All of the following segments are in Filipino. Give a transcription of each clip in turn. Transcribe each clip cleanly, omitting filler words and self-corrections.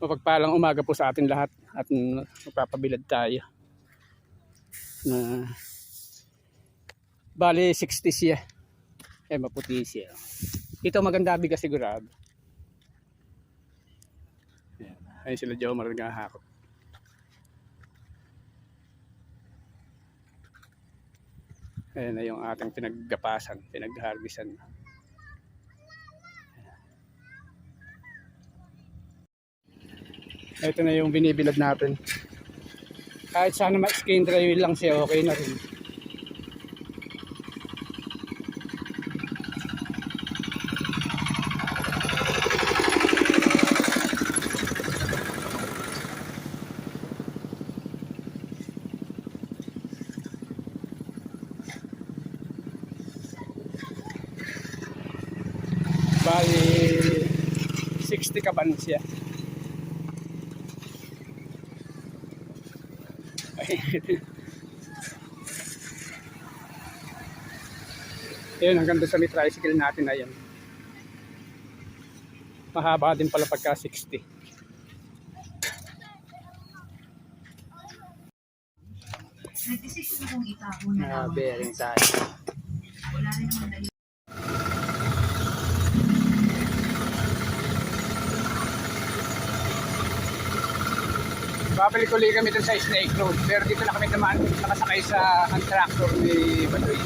Mapagpalang umaga po sa atin lahat at magpapabilad tayo. Bali 60 siya. Maputi siya. Ito maganda bigas sigurado. Ayun sila Jomar naghahakot. Ayan na yung ating pinaggapasan, pinagharbisan. Ito na yung binibilad natin. Kahit sana ma-skin dry lang siya, okay na rin. Bali 60 kaban siya. Ayun, hanggang doon sa may tricycle natin na yan. Mahaba din pala pagka 60. Nagdesisyon kong itapon na Bearing tayo. wala rin naman dahil. Babalik ulit kami dun sa Snake Road. Pero dito na kami naman nakasakay sa hand tractor ni Badoy.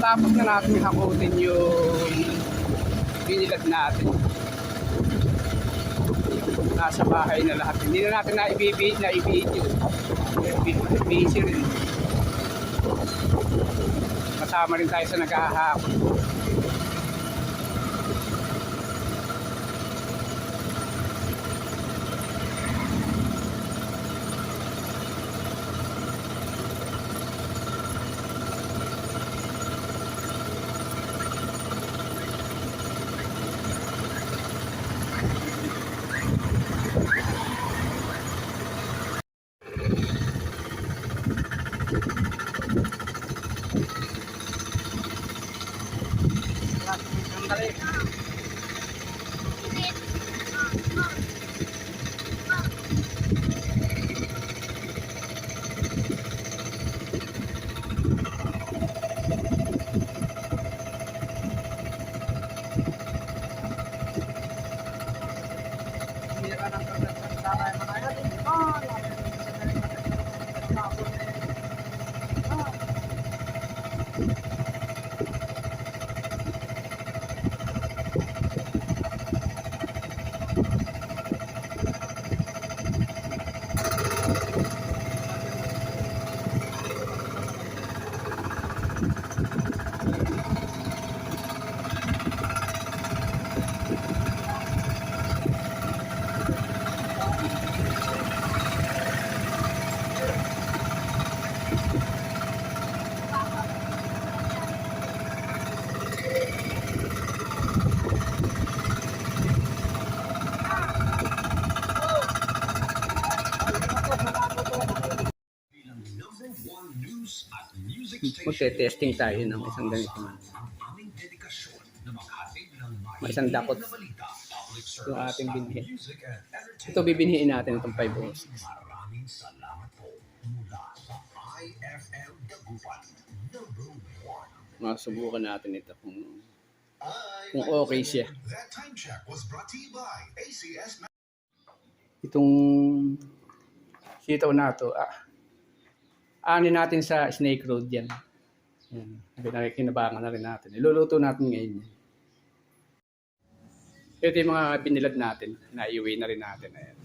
Tapos na natin hakutin yung binilad natin. Nasa bahay na lahat. Hindi na natin na-i-video. Busy rin. Kasama rin tayo sa naghahakot. Magte-testing tayo ng isang ganito. May isang dakot yung ating binhi. Ito bibinhiin natin itong 506. Maraming salamat po mula sa IFM Dagupan, #1. Masubukan natin ito kung Kung okay siya. That time check was brought to you by ACS. Itong sitaw na to, aanin natin sa Snake Road yan. Yan. Kinabangan na rin natin. Iluluto natin ngayon. Ito yung mga binilad natin. Naiuwi na rin natin. Ayan.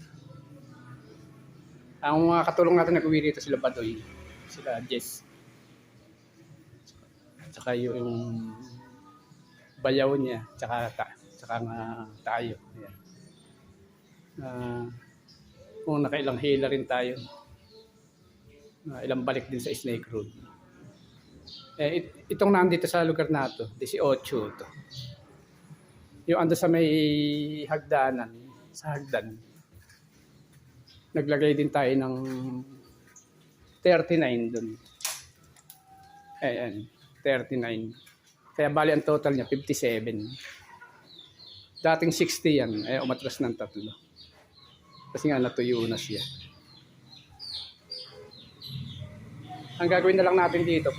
Ang mga katulong natin nag-uwi rito sila Badoy. Sila Jess. Tsaka yung bayaw niya. Tsaka nga tayo. Ayan. Kung nakailang hila rin tayo. Ilang balik din sa Snake Road. Itong nandito sa lugar na to, 18 to. Yung ando sa may hagdanan, sa hagdan, naglagay din tayo ng 39 dun. Ayan, 39. Kaya bali ang total niya, 57. Dating 60 yan, umatras ng 3. Kasi nga natuyo na siya. Ang gagawin na lang natin dito,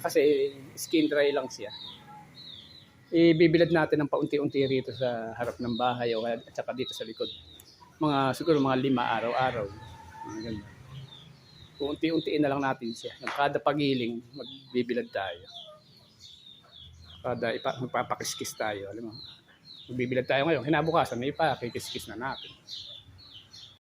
kasi skin dry lang siya, ibibilad natin ng paunti-unti rito sa harap ng bahay o at saka dito sa likod. Siguro mga 5 araw-araw. Ganun. Unti-untiin na lang natin siya. Yung kada pagiling, magbibilad tayo. Magpapakiskis tayo. Alam mo, magbibilad tayo ngayon. Kinabukasan, may pakikiskis na natin.